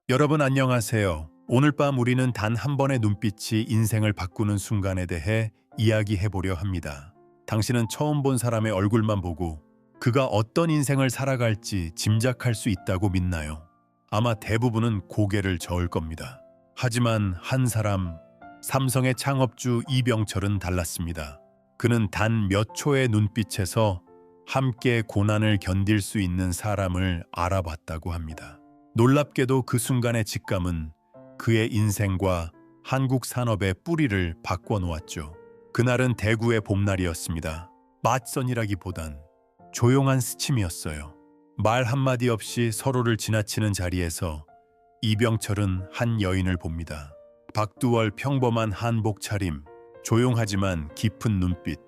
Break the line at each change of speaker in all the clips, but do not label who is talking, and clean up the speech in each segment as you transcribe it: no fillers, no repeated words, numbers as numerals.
여러분 안녕하세요. 오늘 밤 우리는 단 한 번의 눈빛이 인생을 바꾸는 순간에 대해 이야기해 보려 합니다. 당신은 처음 본 사람의 얼굴만 보고 그가 어떤 인생을 살아갈지 짐작할 수 있다고 믿나요? 아마 대부분은 고개를 저을 겁니다. 하지만 한 사람, 삼성의 창업주 이병철은 달랐습니다. 그는 단 몇 초의 눈빛에서 함께 고난을 견딜 수 있는 사람을 알아봤다고 합니다. 놀랍게도 그 순간의 직감은 그의 인생과 한국 산업의 뿌리를 바꿔놓았죠. 그날은 대구의 봄날이었습니다. 맞선이라기보단 조용한 스침이었어요. 말 한마디 없이 서로를 지나치는 자리에서 이병철은 한 여인을 봅니다. 박두월 평범한 한복 차림, 조용하지만 깊은 눈빛,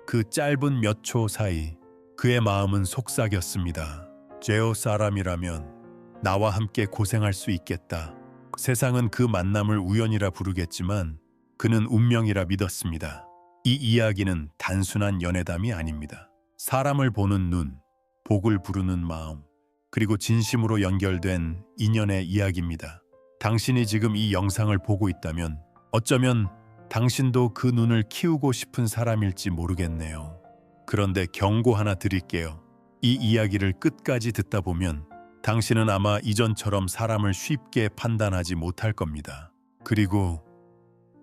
그 짧은 몇 초 사이 그의 마음은 속삭였습니다. 제오 사람이라면 나와 함께 고생할 수 있겠다. 세상은 그 만남을 우연이라 부르겠지만 그는 운명이라 믿었습니다. 이 이야기는 단순한 연애담이 아닙니다. 사람을 보는 눈, 복을 부르는 마음, 그리고 진심으로 연결된 인연의 이야기입니다. 당신이 지금 이 영상을 보고 있다면 어쩌면 당신도 그 눈을 키우고 싶은 사람일지 모르겠네요. 그런데 경고 하나 드릴게요. 이 이야기를 끝까지 듣다 보면 당신은 아마 이전처럼 사람을 쉽게 판단하지 못할 겁니다. 그리고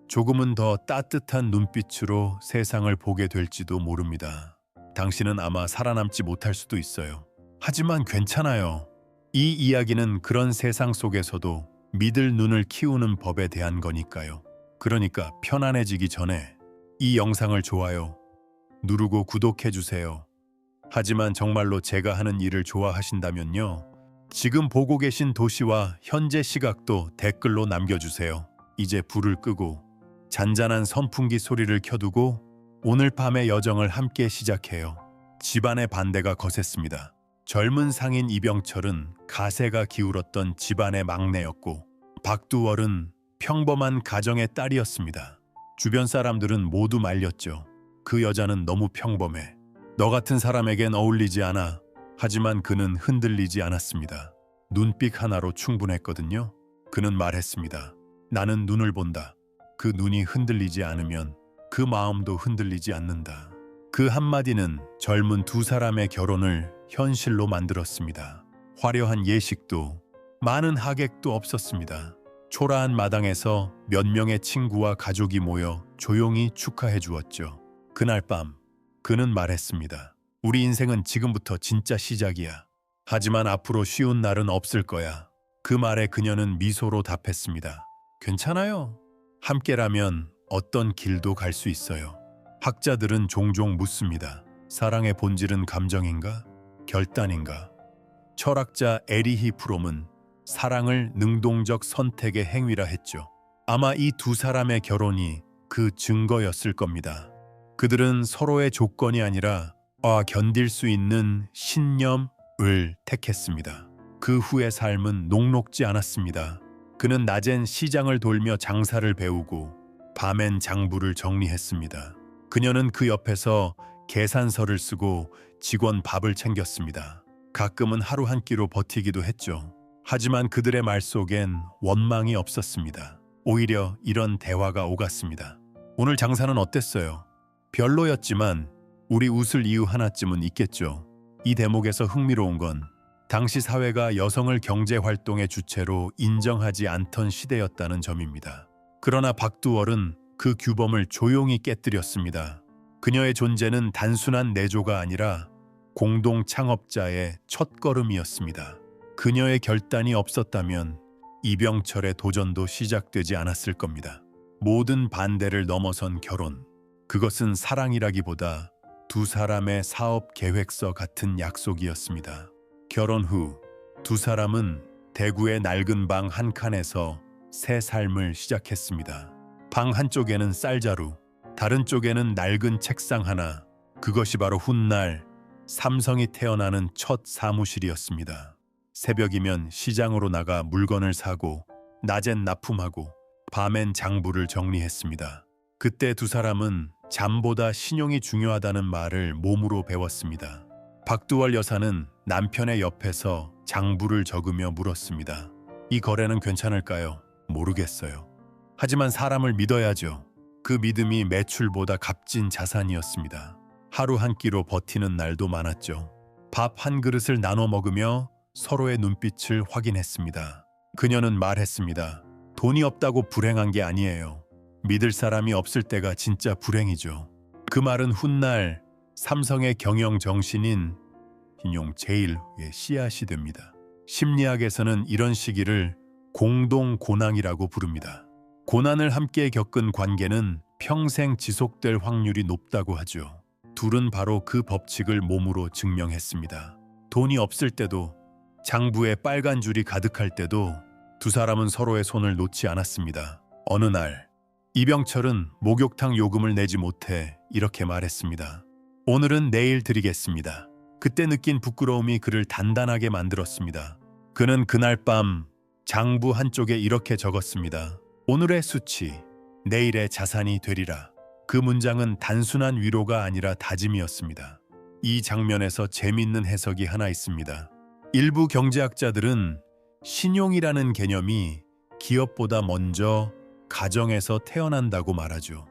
조금은 더 따뜻한 눈빛으로 세상을 보게 될지도 모릅니다. 당신은 아마 살아남지 못할 수도 있어요. 하지만 괜찮아요. 이 이야기는 그런 세상 속에서도 믿을 눈을 키우는 법에 대한 거니까요. 그러니까 편안해지기 전에 이 영상을 좋아요 누르고 구독해주세요. 하지만 정말로 제가 하는 일을 좋아하신다면요. 지금 보고 계신 도시와 현재 시각도 댓글로 남겨주세요. 이제 불을 끄고 잔잔한 선풍기 소리를 켜두고 오늘 밤의 여정을 함께 시작해요. 집안의 반대가 거셌습니다. 젊은 상인 이병철은 가세가 기울었던 집안의 막내였고 박두월은 평범한 가정의 딸이었습니다. 주변 사람들은 모두 말렸죠. 그 여자는 너무 평범해. 너 같은 사람에겐 어울리지 않아. 하지만 그는 흔들리지 않았습니다. 눈빛 하나로 충분했거든요. 그는 말했습니다. 나는 눈을 본다. 그 눈이 흔들리지 않으면 그 마음도 흔들리지 않는다. 그 한마디는 젊은 두 사람의 결혼을 현실로 만들었습니다. 화려한 예식도 많은 하객도 없었습니다. 초라한 마당에서 몇 명의 친구와 가족이 모여 조용히 축하해 주었죠. 그날 밤 그는 말했습니다. 우리 인생은 지금부터 진짜 시작이야. 하지만 앞으로 쉬운 날은 없을 거야. 그 말에 그녀는 미소로 답했습니다. 괜찮아요. 함께라면 어떤 길도 갈 수 있어요. 학자들은 종종 묻습니다. 사랑의 본질은 감정인가? 결단인가? 철학자 에리히 프롬은 사랑을 능동적 선택의 행위라 했죠. 아마 이 두 사람의 결혼이 그 증거였을 겁니다. 그들은 서로의 조건이 아니라 견딜 수 있는 신념을 택했습니다. 그 후의 삶은 녹록지 않았습니다. 그는 낮엔 시장을 돌며 장사를 배우고 밤엔 장부를 정리했습니다. 그녀는 그 옆에서 계산서를 쓰고 직원 밥을 챙겼습니다. 가끔은 하루 한 끼로 버티기도 했죠. 하지만 그들의 말 속엔 원망이 없었습니다. 오히려 이런 대화가 오갔습니다. 오늘 장사는 어땠어요? 별로였지만 우리 웃을 이유 하나쯤은 있겠죠. 이 대목에서 흥미로운 건 당시 사회가 여성을 경제활동의 주체로 인정하지 않던 시대였다는 점입니다. 그러나 박두월은 그 규범을 조용히 깨뜨렸습니다. 그녀의 존재는 단순한 내조가 아니라 공동 창업자의 첫걸음이었습니다. 그녀의 결단이 없었다면 이병철의 도전도 시작되지 않았을 겁니다. 모든 반대를 넘어선 결혼. 그것은 사랑이라기보다 두 사람의 사업 계획서 같은 약속이었습니다. 결혼 후 두 사람은 대구의 낡은 방 한 칸에서 새 삶을 시작했습니다. 방 한쪽에는 쌀자루, 다른 쪽에는 낡은 책상 하나. 그것이 바로 훗날 삼성이 태어나는 첫 사무실이었습니다. 새벽이면 시장으로 나가 물건을 사고 낮엔 납품하고 밤엔 장부를 정리했습니다. 그때 두 사람은 잠보다 신용이 중요하다는 말을 몸으로 배웠습니다. 박두월 여사는 남편의 옆에서 장부를 적으며 물었습니다. 이 거래는 괜찮을까요? 모르겠어요. 하지만 사람을 믿어야죠. 그 믿음이 매출보다 값진 자산이었습니다. 하루 한 끼로 버티는 날도 많았죠. 밥 한 그릇을 나눠 먹으며 서로의 눈빛을 확인했습니다. 그녀는 말했습니다. 돈이 없다고 불행한 게 아니에요. 믿을 사람이 없을 때가 진짜 불행이죠. 그 말은 훗날 삼성의 경영 정신인 인용 제1의 씨앗이 됩니다. 심리학에서는 이런 시기를 공동 고난이라고 부릅니다. 고난을 함께 겪은 관계는 평생 지속될 확률이 높다고 하죠. 둘은 바로 그 법칙을 몸으로 증명했습니다. 돈이 없을 때도, 장부에 빨간 줄이 가득할 때도 두 사람은 서로의 손을 놓지 않았습니다. 어느 날 이병철은 목욕탕 요금을 내지 못해 이렇게 말했습니다. 오늘은 내일 드리겠습니다. 그때 느낀 부끄러움이 그를 단단하게 만들었습니다. 그는 그날 밤 장부 한쪽에 이렇게 적었습니다. 오늘의 수치, 내일의 자산이 되리라. 그 문장은 단순한 위로가 아니라 다짐이었습니다. 이 장면에서 재미있는 해석이 하나 있습니다. 일부 경제학자들은 신용이라는 개념이 기업보다 먼저 가정에서 태어난다고 말하죠.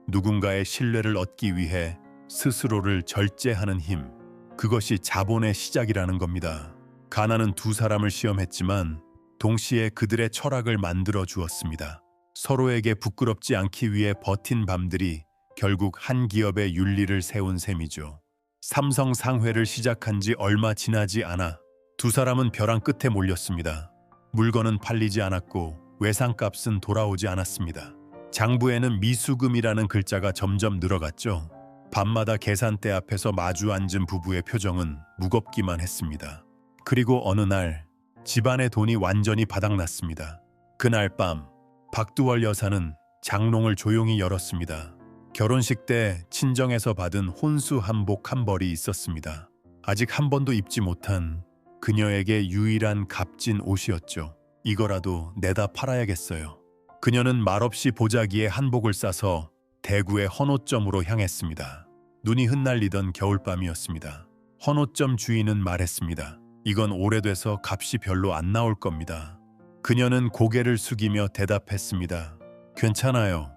누군가의 신뢰를 얻기 위해 스스로를 절제하는 힘, 그것이 자본의 시작이라는 겁니다. 가난은 두 사람을 시험했지만 동시에 그들의 철학을 만들어 주었습니다. 서로에게 부끄럽지 않기 위해 버틴 밤들이 결국 한 기업의 윤리를 세운 셈이죠. 삼성 상회를 시작한 지 얼마 지나지 않아 두 사람은 벼랑 끝에 몰렸습니다. 물건은 팔리지 않았고 외상값은 돌아오지 않았습니다. 장부에는 미수금이라는 글자가 점점 늘어갔죠. 밤마다 계산대 앞에서 마주 앉은 부부의 표정은 무겁기만 했습니다. 그리고 어느 날 집안의 돈이 완전히 바닥났습니다. 그날 밤 박두월 여사는 장롱을 조용히 열었습니다. 결혼식 때 친정에서 받은 혼수 한복 한 벌이 있었습니다. 아직 한 번도 입지 못한 그녀에게 유일한 값진 옷이었죠. 이거라도 내다 팔아야겠어요. 그녀는 말없이 보자기에 한복을 싸서 대구의 헌옷점으로 향했습니다. 눈이 흩날리던 겨울밤이었습니다. 헌옷점 주인은 말했습니다. 이건 오래돼서 값이 별로 안 나올 겁니다. 그녀는 고개를 숙이며 대답했습니다. 괜찮아요.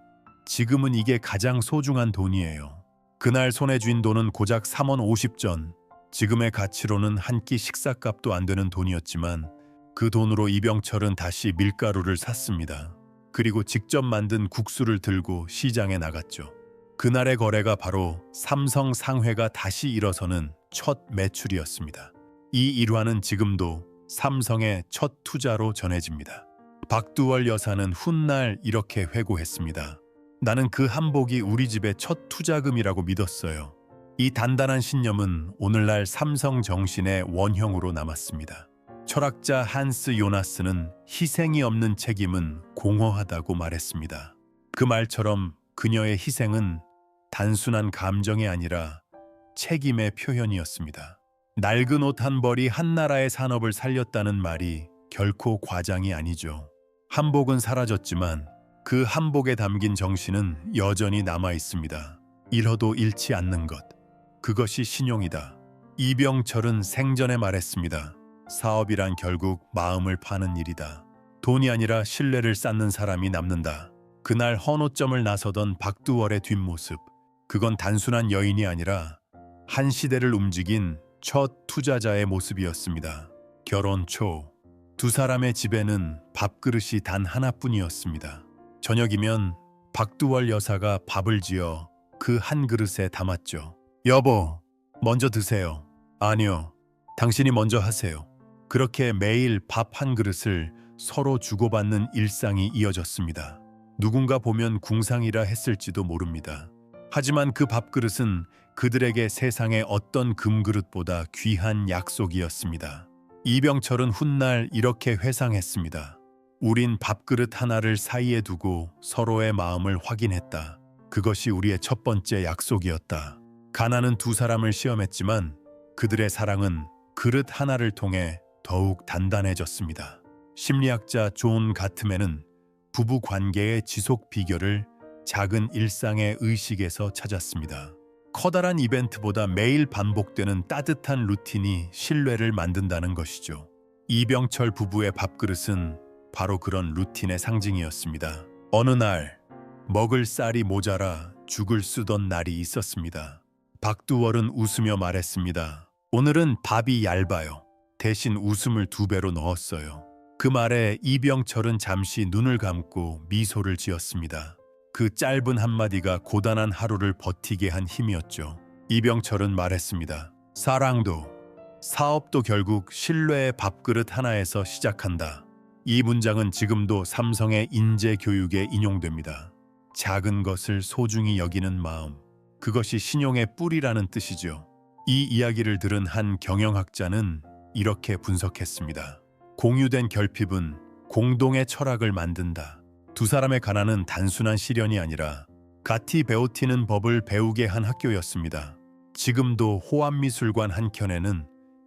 지금은 이게 가장 소중한 돈이에요. 그날 손에 쥔 돈은 고작 3원 50전. 지금의 가치로는 한 끼 식사값도 안 되는 돈이었지만 그 돈으로 이병철은 다시 밀가루를 샀습니다. 그리고 직접 만든 국수를 들고 시장에 나갔죠. 그날의 거래가 바로 삼성 상회가 다시 일어서는 첫 매출이었습니다. 이 일화는 지금도 삼성의 첫 투자로 전해집니다. 박두월 여사는 훗날 이렇게 회고했습니다. 나는 그 한복이 우리 집의 첫 투자금이라고 믿었어요. 이 단단한 신념은 오늘날 삼성 정신의 원형으로 남았습니다. 철학자 한스 요나스는 희생이 없는 책임은 공허하다고 말했습니다. 그 말처럼 그녀의 희생은 단순한 감정이 아니라 책임의 표현이었습니다. 낡은 옷 한 벌이 한 나라의 산업을 살렸다는 말이 결코 과장이 아니죠. 한복은 사라졌지만 그 한복에 담긴 정신은 여전히 남아 있습니다. 잃어도 잃지 않는 것. 그것이 신용이다. 이병철은 생전에 말했습니다. 사업이란 결국 마음을 파는 일이다. 돈이 아니라 신뢰를 쌓는 사람이 남는다. 그날 헌옷점을 나서던 박두월의 뒷모습. 그건 단순한 여인이 아니라 한 시대를 움직인 첫 투자자의 모습이었습니다. 결혼 초 두 사람의 집에는 밥그릇이 단 하나뿐이었습니다. 저녁이면 박두월 여사가 밥을 지어 그 한 그릇에 담았죠. 여보, 먼저 드세요. 아니요, 당신이 먼저 하세요. 그렇게 매일 밥 한 그릇을 서로 주고받는 일상이 이어졌습니다. 누군가 보면 궁상이라 했을지도 모릅니다. 하지만 그 밥그릇은 그들에게 세상의 어떤 금그릇보다 귀한 약속이었습니다. 이병철은 훗날 이렇게 회상했습니다. 우린 밥그릇 하나를 사이에 두고 서로의 마음을 확인했다. 그것이 우리의 첫 번째 약속이었다. 가난은 두 사람을 시험했지만 그들의 사랑은 그릇 하나를 통해 더욱 단단해졌습니다. 심리학자 존 가트맨은 부부 관계의 지속 비결을 작은 일상의 의식에서 찾았습니다. 커다란 이벤트보다 매일 반복되는 따뜻한 루틴이 신뢰를 만든다는 것이죠. 이병철 부부의 밥그릇은 바로 그런 루틴의 상징이었습니다. 어느 날 먹을 쌀이 모자라 죽을 쓰던 날이 있었습니다. 박두월은 웃으며 말했습니다. 오늘은 밥이 얇아요. 대신 웃음을 2배로 넣었어요. 그 말에 이병철은 잠시 눈을 감고 미소를 지었습니다. 그 짧은 한마디가 고단한 하루를 버티게 한 힘이었죠. 이병철은 말했습니다. 사랑도, 사업도 결국 신뢰의 밥그릇 하나에서 시작한다. 이 문장은 지금도 삼성의 인재 교육에 인용됩니다. 작은 것을 소중히 여기는 마음, 그것이 신용의 뿌리라는 뜻이죠. 이 이야기를 들은 한 경영학자는 이렇게 분석했습니다. 공유된 결핍은 공동의 철학을 만든다. 두 사람의 가난은 단순한 시련이 아니라 같이 배우튀는 법을 배우게 한 학교였습니다. 지금도 호암미술관 한켠에는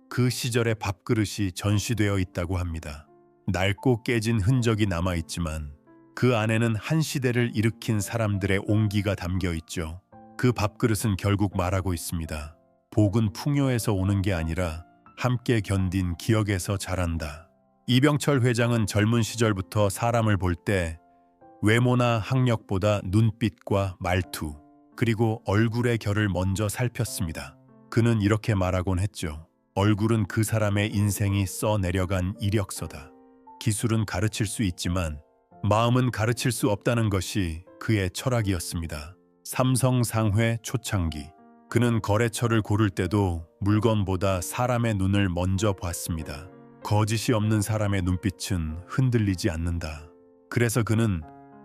그 시절의 밥그릇이 전시되어 있다고 합니다. 낡고 깨진 흔적이 남아있지만 그 안에는 한 시대를 일으킨 사람들의 온기가 담겨 있죠. 그 밥그릇은 결국 말하고 있습니다. 복은 풍요에서 오는 게 아니라 함께 견딘 기억에서 자란다. 이병철 회장은 젊은 시절부터 사람을 볼 때 외모나 학력보다 눈빛과 말투, 그리고 얼굴의 결을 먼저 살폈습니다. 그는 이렇게 말하곤 했죠. 얼굴은 그 사람의 인생이 써내려간 이력서다. 기술은 가르칠 수 있지만 마음은 가르칠 수 없다는 것이 그의 철학이었습니다. 삼성 상회 초창기, 그는 거래처를 고를 때도 물건보다 사람의 눈을 먼저 봤습니다. 거짓이 없는 사람의 눈빛은 흔들리지 않는다. 그래서 그는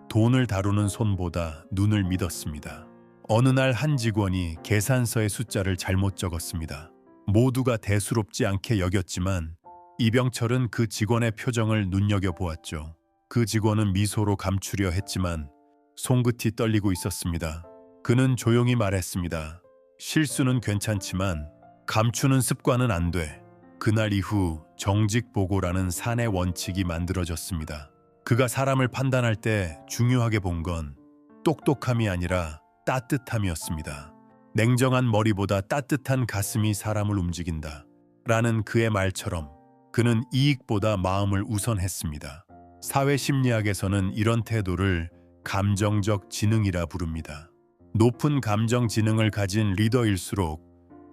돈을 다루는 손보다 눈을 믿었습니다. 어느 날 한 직원이 계산서의 숫자를 잘못 적었습니다. 모두가 대수롭지 않게 여겼지만 이병철은 그 직원의 표정을 눈여겨보았죠. 그 직원은 미소로 감추려 했지만 손끝이 떨리고 있었습니다. 그는 조용히 말했습니다. 실수는 괜찮지만 감추는 습관은 안 돼. 그날 이후 정직보고라는 사내 원칙이 만들어졌습니다. 그가 사람을 판단할 때 중요하게 본 건 똑똑함이 아니라 따뜻함이었습니다. 냉정한 머리보다 따뜻한 가슴이 사람을 움직인다. 라는 그의 말처럼 그는 이익보다 마음을 우선했습니다. 사회심리학에서는 이런 태도를 감정적 지능이라 부릅니다. 높은 감정 지능을 가진 리더일수록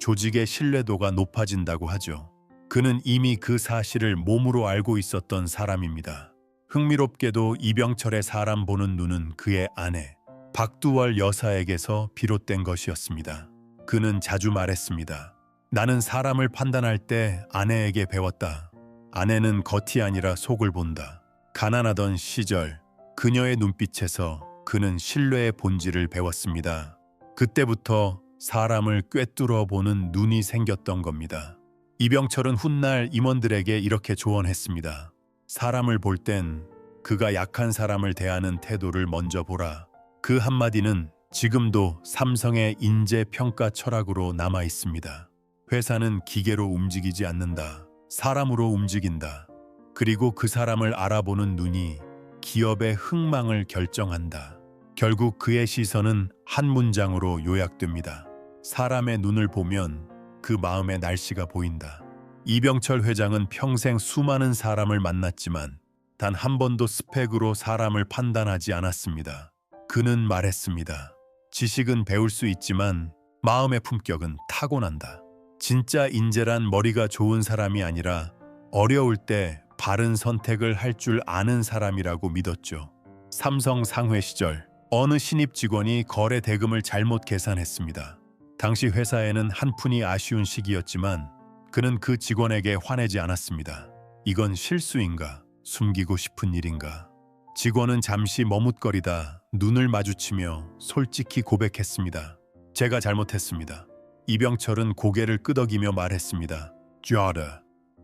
조직의 신뢰도가 높아진다고 하죠. 그는 이미 그 사실을 몸으로 알고 있었던 사람입니다. 흥미롭게도 이병철의 사람 보는 눈은 그의 아내 박두월 여사에게서 비롯된 것이었습니다. 그는 자주 말했습니다. 나는 사람을 판단할 때 아내에게 배웠다. 아내는 겉이 아니라 속을 본다. 가난하던 시절 그녀의 눈빛에서 그는 신뢰의 본질을 배웠습니다. 그때부터 사람을 꿰뚫어 보는 눈이 생겼던 겁니다. 이병철은 훗날 임원들에게 이렇게 조언했습니다. 사람을 볼 땐 그가 약한 사람을 대하는 태도를 먼저 보라. 그 한마디는 지금도 삼성의 인재 평가 철학으로 남아 있습니다. 회사는 기계로 움직이지 않는다. 사람으로 움직인다. 그리고 그 사람을 알아보는 눈이 기업의 흥망을 결정한다. 결국 그의 시선은 한 문장으로 요약됩니다. 사람의 눈을 보면 그 마음의 날씨가 보인다. 이병철 회장은 평생 수많은 사람을 만났지만 단 한 번도 스펙으로 사람을 판단하지 않았습니다. 그는 말했습니다. 지식은 배울 수 있지만 마음의 품격은 타고난다. 진짜 인재란 머리가 좋은 사람이 아니라 어려울 때 바른 선택을 할 줄 아는 사람이라고 믿었죠. 삼성 상회 시절 어느 신입 직원이 거래 대금을 잘못 계산했습니다. 당시 회사에는 한푼이 아쉬운 시기였지만 그는 그 직원에게 화내지 않았습니다. 이건 실수인가? 숨기고 싶은 일인가? 직원은 잠시 머뭇거리다 눈을 마주치며 솔직히 고백했습니다. 제가 잘못했습니다. 이병철은 고개를 끄덕이며 말했습니다. 쥐어라,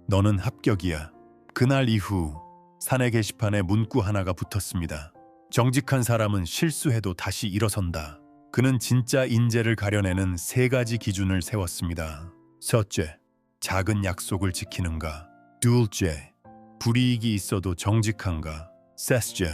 너는 합격이야. 그날 이후 사내 게시판에 문구 하나가 붙었습니다. 정직한 사람은 실수해도 다시 일어선다. 그는 진짜 인재를 가려내는 3가지 기준을 세웠습니다. 첫째, 작은 약속을 지키는가. 둘째, 불이익이 있어도 정직한가. 셋째,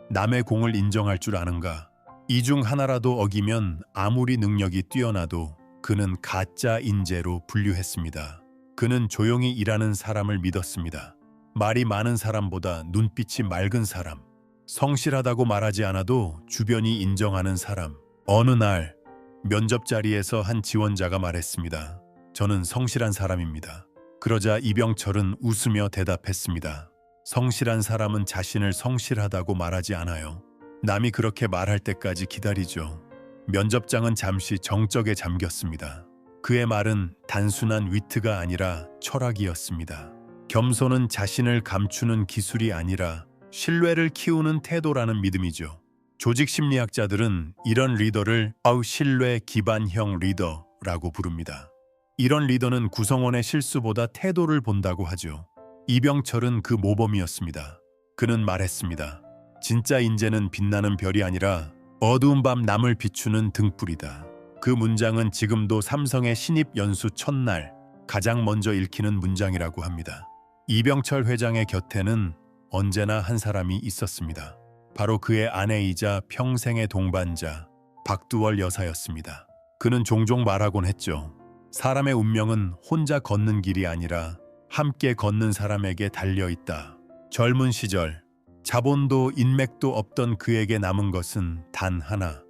남의 공을 인정할 줄 아는가. 이 중 하나라도 어기면 아무리 능력이 뛰어나도 그는 가짜 인재로 분류했습니다. 그는 조용히 일하는 사람을 믿었습니다. 말이 많은 사람보다 눈빛이 맑은 사람, 성실하다고 말하지 않아도 주변이 인정하는 사람. 어느 날 면접 자리에서 한 지원자가 말했습니다. 저는 성실한 사람입니다. 그러자 이병철은 웃으며 대답했습니다. 성실한 사람은 자신을 성실하다고 말하지 않아요. 남이 그렇게 말할 때까지 기다리죠. 면접장은 잠시 정적에 잠겼습니다. 그의 말은 단순한 위트가 아니라 철학이었습니다. 겸손은 자신을 감추는 기술이 아니라 신뢰를 키우는 태도라는 믿음이죠. 조직 심리학자들은 이런 리더를 신뢰 기반형 리더라고 부릅니다. 이런 리더는 구성원의 실수보다 태도를 본다고 하죠. 이병철은 그 모범이었습니다. 그는 말했습니다. 진짜 인재는 빛나는 별이 아니라 어두운 밤 남을 비추는 등불이다. 그 문장은 지금도 삼성의 신입 연수 첫날 가장 먼저 읽히는 문장이라고 합니다. 이병철 회장의 곁에는 언제나 한 사람이 있었습니다. 바로 그의 아내이자 평생의 동반자 박두월 여사였습니다. 그는 종종 말하곤 했죠. 사람의 운명은 혼자 걷는 길이 아니라 함께 걷는 사람에게 달려있다. 젊은 시절 자본도 인맥도 없던 그에게 남은 것은 단 하나,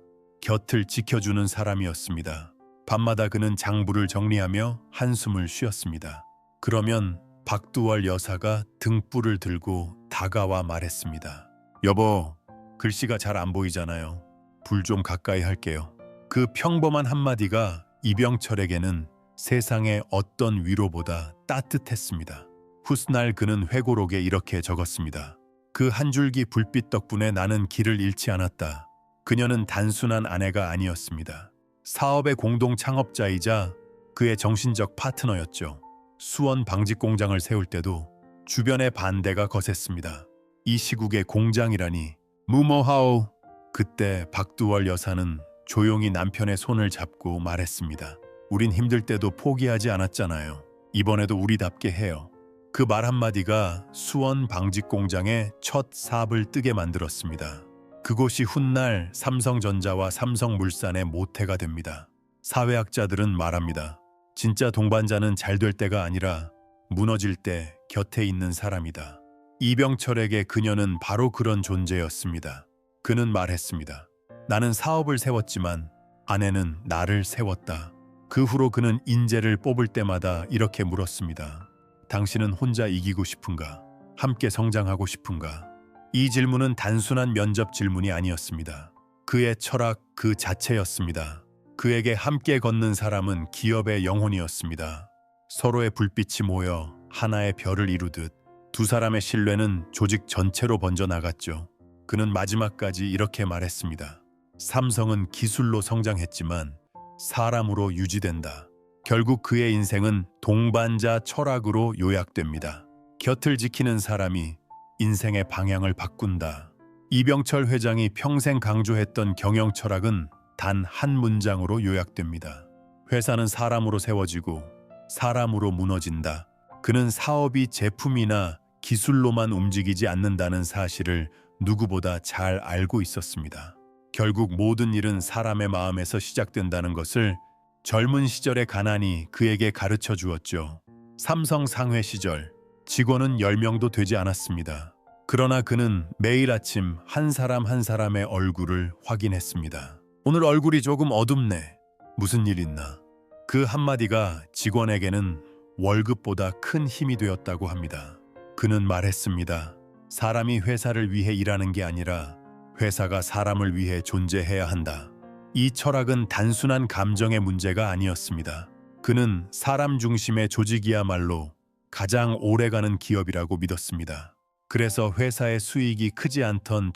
곁을 지켜주는 사람이었습니다. 밤마다 그는 장부를 정리하며 한숨을 쉬었습니다. 그러면 박두월 여사가 등불을 들고 다가와 말했습니다. 여보, 글씨가 잘 안 보이잖아요. 불 좀 가까이 할게요. 그 평범한 한마디가 이병철에게는 세상의 어떤 위로보다 따뜻했습니다. 훗날 그는 회고록에 이렇게 적었습니다. 그 한 줄기 불빛 덕분에 나는 길을 잃지 않았다. 그녀는 단순한 아내가 아니었습니다. 사업의 공동 창업자이자 그의 정신적 파트너였죠. 수원 방직 공장을 세울 때도 주변의 반대가 거셌습니다. 이 시국에 공장이라니 무모하오. 그때 박두월 여사는 조용히 남편의 손을 잡고 말했습니다. 우린 힘들 때도 포기하지 않았잖아요. 이번에도 우리답게 해요. 그 말 한마디가 수원 방직 공장의 첫 삽을 뜨게 만들었습니다. 그곳이 훗날 삼성전자와 삼성물산의 모태가 됩니다. 사회학자들은 말합니다. 진짜 동반자는 잘 될 때가 아니라 무너질 때 곁에 있는 사람이다. 이병철에게 그녀는 바로 그런 존재였습니다. 그는 말했습니다. 나는 사업을 세웠지만 아내는 나를 세웠다. 그 후로 그는 인재를 뽑을 때마다 이렇게 물었습니다. 당신은 혼자 이기고 싶은가? 함께 성장하고 싶은가? 이 질문은 단순한 면접 질문이 아니었습니다. 그의 철학 그 자체였습니다. 그에게 함께 걷는 사람은 기업의 영혼이었습니다. 서로의 불빛이 모여 하나의 별을 이루듯 두 사람의 신뢰는 조직 전체로 번져나갔죠. 그는 마지막까지 이렇게 말했습니다. 삼성은 기술로 성장했지만 사람으로 유지된다. 결국 그의 인생은 동반자 철학으로 요약됩니다. 곁을 지키는 사람이 인생의 방향을 바꾼다. 이병철 회장이 평생 강조했던 경영 철학은 단 한 문장으로 요약됩니다. 회사는 사람으로 세워지고 사람으로 무너진다. 그는 사업이 제품이나 기술로만 움직이지 않는다는 사실을 누구보다 잘 알고 있었습니다. 결국 모든 일은 사람의 마음에서 시작된다는 것을 젊은 시절의 가난이 그에게 가르쳐 주었죠. 삼성 상회 시절 직원은 10명도 되지 않았습니다. 그러나 그는 매일 아침 한 사람 한 사람의 얼굴을 확인했습니다. 오늘 얼굴이 조금 어둡네. 무슨 일 있나? 그 한마디가 직원에게는 월급보다 큰 힘이 되었다고 합니다. 그는 말했습니다. 사람이 회사를 위해 일하는 게 아니라 회사가 사람을 위해 존재해야 한다. 이 철학은 단순한 감정의 문제가 아니었습니다. 그는 사람 중심의 조직이야말로 가장 오래가는 기업이라고 믿었습니다. 그래서 회사의 수익이 크지 않던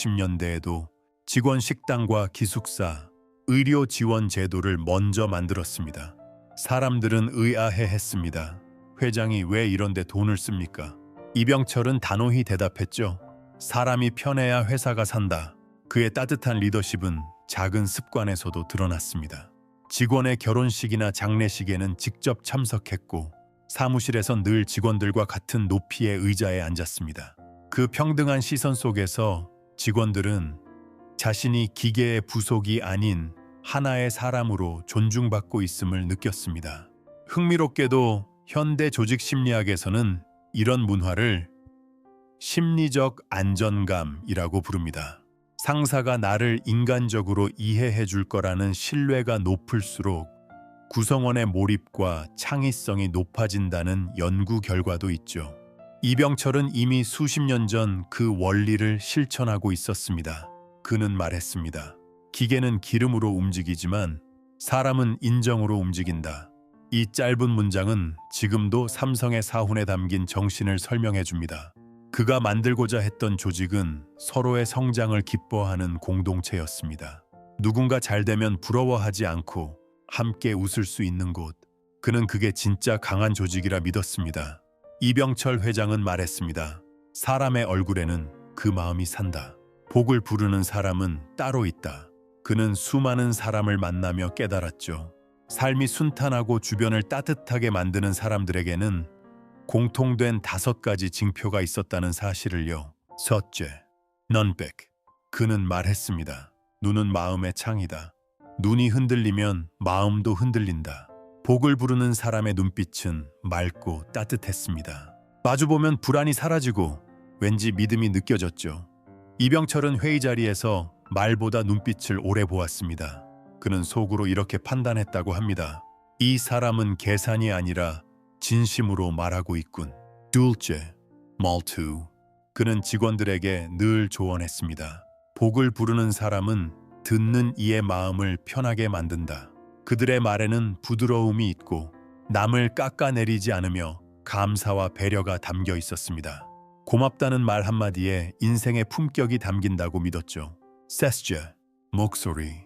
1950년대에도 직원 식당과 기숙사, 의료 지원 제도를 먼저 만들었습니다. 사람들은 의아해했습니다. 회장이 왜 이런 데 돈을 씁니까? 이병철은 단호히 대답했죠. 사람이 편해야 회사가 산다. 그의 따뜻한 리더십은 작은 습관에서도 드러났습니다. 직원의 결혼식이나 장례식에는 직접 참석했고 사무실에선 늘 직원들과 같은 높이의 의자에 앉았습니다. 그 평등한 시선 속에서 직원들은 자신이 기계의 부속이 아닌 하나의 사람으로 존중받고 있음을 느꼈습니다. 흥미롭게도 현대 조직 심리학에서는 이런 문화를 심리적 안전감이라고 부릅니다. 상사가 나를 인간적으로 이해해 줄 거라는 신뢰가 높을수록 구성원의 몰입과 창의성이 높아진다는 연구 결과도 있죠. 이병철은 이미 수십 년 전 그 원리를 실천하고 있었습니다. 그는 말했습니다. 기계는 기름으로 움직이지만 사람은 인정으로 움직인다. 이 짧은 문장은 지금도 삼성의 사훈에 담긴 정신을 설명해 줍니다. 그가 만들고자 했던 조직은 서로의 성장을 기뻐하는 공동체였습니다. 누군가 잘 되면 부러워하지 않고 함께 웃을 수 있는 곳. 그는 그게 진짜 강한 조직이라 믿었습니다. 이병철 회장은 말했습니다. 사람의 얼굴에는 그 마음이 산다. 복을 부르는 사람은 따로 있다. 그는 수많은 사람을 만나며 깨달았죠. 삶이 순탄하고 주변을 따뜻하게 만드는 사람들에게는 공통된 5가지 징표가 있었다는 사실을요. 첫째, 넌백. 그는 말했습니다. 눈은 마음의 창이다. 눈이 흔들리면 마음도 흔들린다. 복을 부르는 사람의 눈빛은 맑고 따뜻했습니다. 마주보면 불안이 사라지고 왠지 믿음이 느껴졌죠. 이병철은 회의 자리에서 말보다 눈빛을 오래 보았습니다. 그는 속으로 이렇게 판단했다고 합니다. 이 사람은 계산이 아니라 진심으로 말하고 있군. 둘째, 말투. 그는 직원들에게 늘 조언했습니다. 복을 부르는 사람은 듣는 이의 마음을 편하게 만든다. 그들의 말에는 부드러움이 있고 남을 깎아내리지 않으며 감사와 배려가 담겨 있었습니다. 고맙다는 말 한마디에 인생의 품격이 담긴다고 믿었죠. 셋째, 목소리.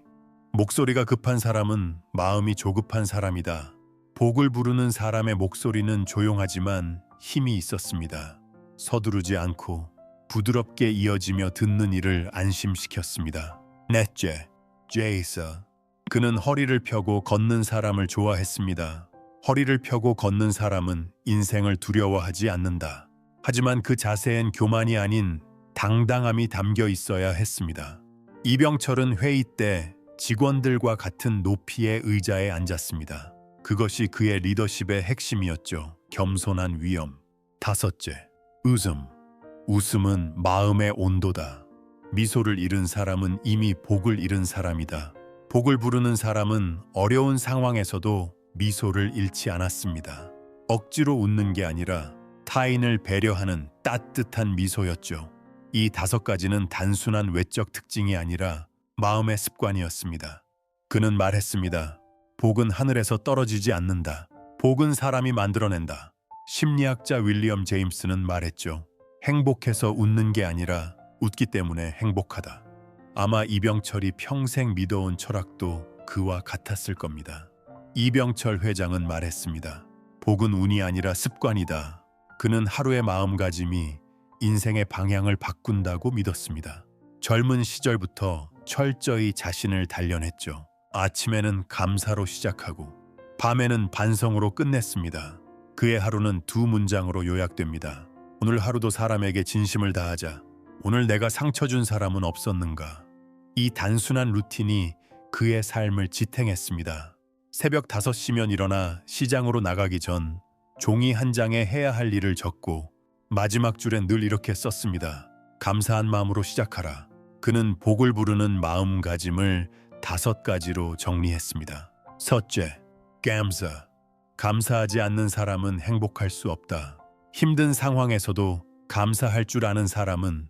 목소리가 급한 사람은 마음이 조급한 사람이다. 복을 부르는 사람의 목소리는 조용하지만 힘이 있었습니다. 서두르지 않고 부드럽게 이어지며 듣는 이를 안심시켰습니다. 넷째, 제이서. 그는 허리를 펴고 걷는 사람을 좋아했습니다. 허리를 펴고 걷는 사람은 인생을 두려워하지 않는다. 하지만 그 자세엔 교만이 아닌 당당함이 담겨 있어야 했습니다. 이병철은 회의 때 직원들과 같은 높이의 의자에 앉았습니다. 그것이 그의 리더십의 핵심이었죠. 겸손한 위엄. 다섯째, 웃음. 웃음은 마음의 온도다. 미소를 잃은 사람은 이미 복을 잃은 사람이다. 복을 부르는 사람은 어려운 상황에서도 미소를 잃지 않았습니다. 억지로 웃는 게 아니라 타인을 배려하는 따뜻한 미소였죠. 이 5가지는 단순한 외적 특징이 아니라 마음의 습관이었습니다. 그는 말했습니다. 복은 하늘에서 떨어지지 않는다. 복은 사람이 만들어낸다. 심리학자 윌리엄 제임스는 말했죠. 행복해서 웃는 게 아니라 웃기 때문에 행복하다. 아마 이병철이 평생 믿어온 철학도 그와 같았을 겁니다. 이병철 회장은 말했습니다. 복은 운이 아니라 습관이다. 그는 하루의 마음가짐이 인생의 방향을 바꾼다고 믿었습니다. 젊은 시절부터 철저히 자신을 단련했죠. 아침에는 감사로 시작하고 밤에는 반성으로 끝냈습니다. 그의 하루는 2문장으로 요약됩니다. 오늘 하루도 사람에게 진심을 다하자. 오늘 내가 상처 준 사람은 없었는가? 이 단순한 루틴이 그의 삶을 지탱했습니다. 새벽 5시면 일어나 시장으로 나가기 전 종이 한 장에 해야 할 일을 적고 마지막 줄엔 늘 이렇게 썼습니다. 감사한 마음으로 시작하라. 그는 복을 부르는 마음가짐을 5가지로 정리했습니다. 첫째, 감사. 감사하지 않는 사람은 행복할 수 없다. 힘든 상황에서도 감사할 줄 아는 사람은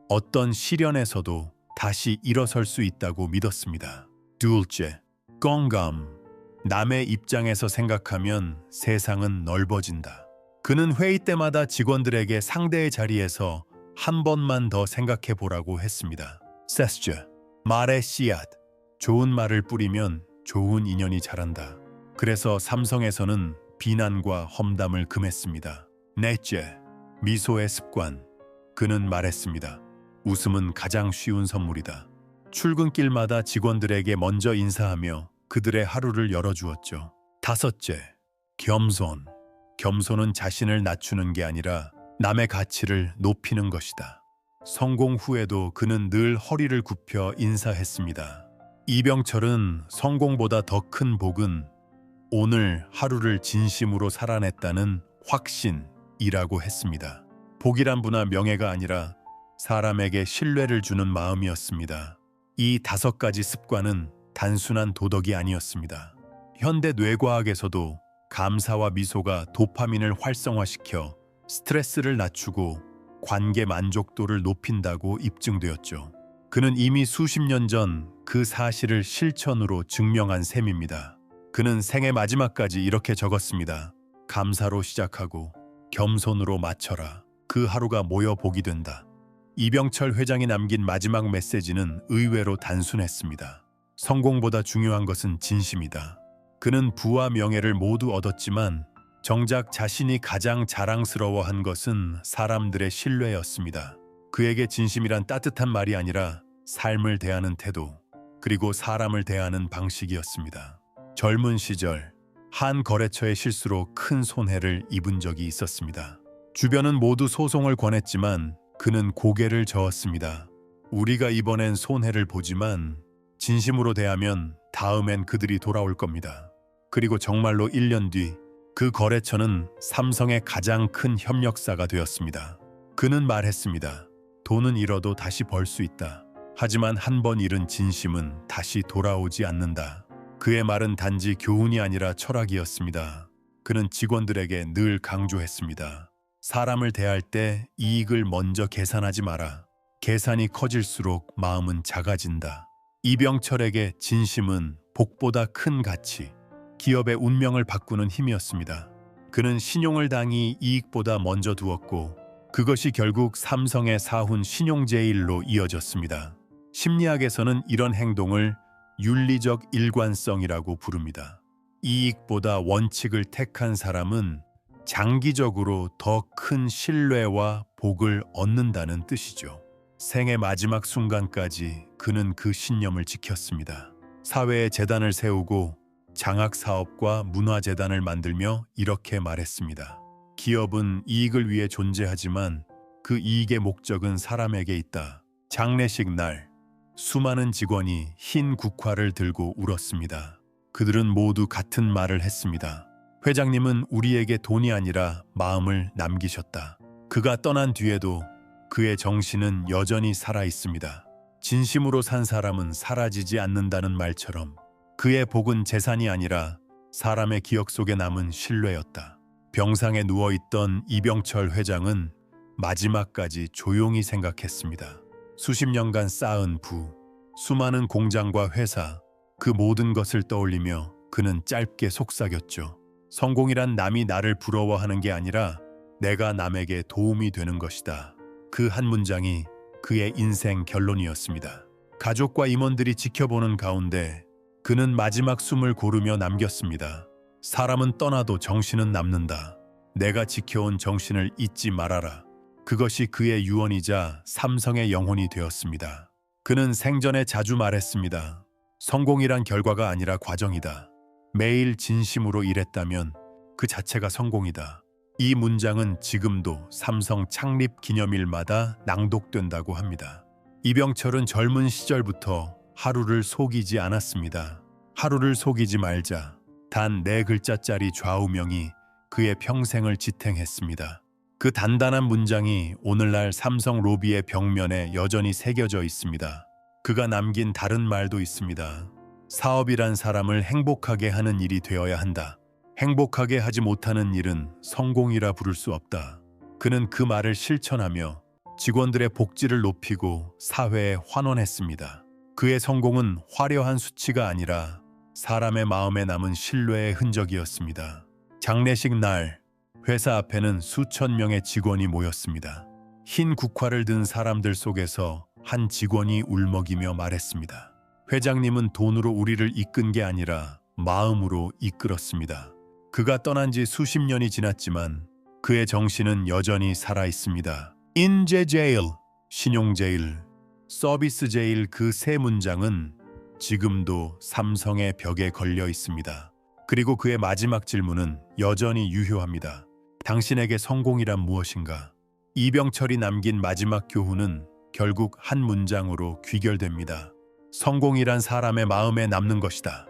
어떤 시련에서도 다시 일어설 수 있다고 믿었습니다. 둘째, 공감. 남의 입장에서 생각하면 세상은 넓어진다. 그는 회의 때마다 직원들에게 상대의 자리에서 한 번만 더 생각해 보라고 했습니다. 셋째, 말의 씨앗. 좋은 말을 뿌리면 좋은 인연이 자란다. 그래서 삼성에서는 비난과 험담을 금했습니다. 넷째, 미소의 습관. 그는 말했습니다. 웃음은 가장 쉬운 선물이다. 출근길마다 직원들에게 먼저 인사하며 그들의 하루를 열어주었죠. 다섯째, 겸손. 겸손은 자신을 낮추는 게 아니라 남의 가치를 높이는 것이다. 성공 후에도 그는 늘 허리를 굽혀 인사했습니다. 이병철은 성공보다 더 큰 복은 오늘 하루를 진심으로 살아냈다는 확신이라고 했습니다. 복이란 부나 명예가 아니라 사람에게 신뢰를 주는 마음이었습니다. 이 5가지 습관은 단순한 도덕이 아니었습니다. 현대 뇌과학에서도 감사와 미소가 도파민을 활성화시켜 스트레스를 낮추고 관계 만족도를 높인다고 입증되었죠. 그는 이미 수십 년 전 그 사실을 실천으로 증명한 셈입니다. 그는 생애 마지막까지 이렇게 적었습니다. 감사로 시작하고 겸손으로 마쳐라. 그 하루가 모여 복이 된다. 이병철 회장이 남긴 마지막 메시지는 의외로 단순했습니다. 성공보다 중요한 것은 진심이다. 그는 부와 명예를 모두 얻었지만 정작 자신이 가장 자랑스러워한 것은 사람들의 신뢰였습니다. 그에게 진심이란 따뜻한 말이 아니라 삶을 대하는 태도, 그리고 사람을 대하는 방식이었습니다. 젊은 시절 한 거래처의 실수로 큰 손해를 입은 적이 있었습니다. 주변은 모두 소송을 권했지만 그는 고개를 저었습니다. 우리가 이번엔 손해를 보지만 진심으로 대하면 다음엔 그들이 돌아올 겁니다. 그리고 정말로 1년 뒤 그 거래처는 삼성의 가장 큰 협력사가 되었습니다. 그는 말했습니다. 돈은 잃어도 다시 벌 수 있다. 하지만 한 번 잃은 진심은 다시 돌아오지 않는다. 그의 말은 단지 교훈이 아니라 철학이었습니다. 그는 직원들에게 늘 강조했습니다. 사람을 대할 때 이익을 먼저 계산하지 마라. 계산이 커질수록 마음은 작아진다. 이병철에게 진심은 복보다 큰 가치, 기업의 운명을 바꾸는 힘이었습니다. 그는 신용을 당히 이익보다 먼저 두었고 그것이 결국 삼성의 사훈 신용제일로 이어졌습니다. 심리학에서는 이런 행동을 윤리적 일관성이라고 부릅니다. 이익보다 원칙을 택한 사람은 장기적으로 더 큰 신뢰와 복을 얻는다는 뜻이죠. 생의 마지막 순간까지 그는 그 신념을 지켰습니다. 사회에 재단을 세우고 장학사업과 문화재단을 만들며 이렇게 말했습니다. 기업은 이익을 위해 존재하지만 그 이익의 목적은 사람에게 있다. 장례식 날 수많은 직원이 흰 국화를 들고 울었습니다. 그들은 모두 같은 말을 했습니다. 회장님은 우리에게 돈이 아니라 마음을 남기셨다. 그가 떠난 뒤에도 그의 정신은 여전히 살아 있습니다. 진심으로 산 사람은 사라지지 않는다는 말처럼 그의 복은 재산이 아니라 사람의 기억 속에 남은 신뢰였다. 병상에 누워있던 이병철 회장은 마지막까지 조용히 생각했습니다. 수십 년간 쌓은 부, 수많은 공장과 회사, 그 모든 것을 떠올리며 그는 짧게 속삭였죠. 성공이란 남이 나를 부러워하는 게 아니라 내가 남에게 도움이 되는 것이다. 그 한 문장이 그의 인생 결론이었습니다. 가족과 임원들이 지켜보는 가운데 그는 마지막 숨을 고르며 남겼습니다. 사람은 떠나도 정신은 남는다. 내가 지켜온 정신을 잊지 말아라. 그것이 그의 유언이자 삼성의 영혼이 되었습니다. 그는 생전에 자주 말했습니다. 성공이란 결과가 아니라 과정이다. 매일 진심으로 일했다면 그 자체가 성공이다. 이 문장은 지금도 삼성 창립 기념일마다 낭독된다고 합니다. 이병철은 젊은 시절부터 하루를 속이지 않았습니다. 하루를 속이지 말자. 단 4글자짜리 좌우명이 그의 평생을 지탱했습니다. 그 단단한 문장이 오늘날 삼성 로비의 벽면에 여전히 새겨져 있습니다. 그가 남긴 다른 말도 있습니다. 사업이란 사람을 행복하게 하는 일이 되어야 한다. 행복하게 하지 못하는 일은 성공이라 부를 수 없다. 그는 그 말을 실천하며 직원들의 복지를 높이고 사회에 환원했습니다. 그의 성공은 화려한 수치가 아니라 사람의 마음에 남은 신뢰의 흔적이었습니다. 장례식 날 회사 앞에는 수천 명의 직원이 모였습니다. 흰 국화를 든 사람들 속에서 한 직원이 울먹이며 말했습니다. 회장님은 돈으로 우리를 이끈 게 아니라 마음으로 이끌었습니다. 그가 떠난 지 수십 년이 지났지만 그의 정신은 여전히 살아 있습니다. 인재제일, 신용제일, 서비스제일 그 세 문장은 지금도 삼성의 벽에 걸려 있습니다. 그리고 그의 마지막 질문은 여전히 유효합니다. 당신에게 성공이란 무엇인가? 이병철이 남긴 마지막 교훈은 결국 한 문장으로 귀결됩니다. 성공이란 사람의 마음에 남는 것이다.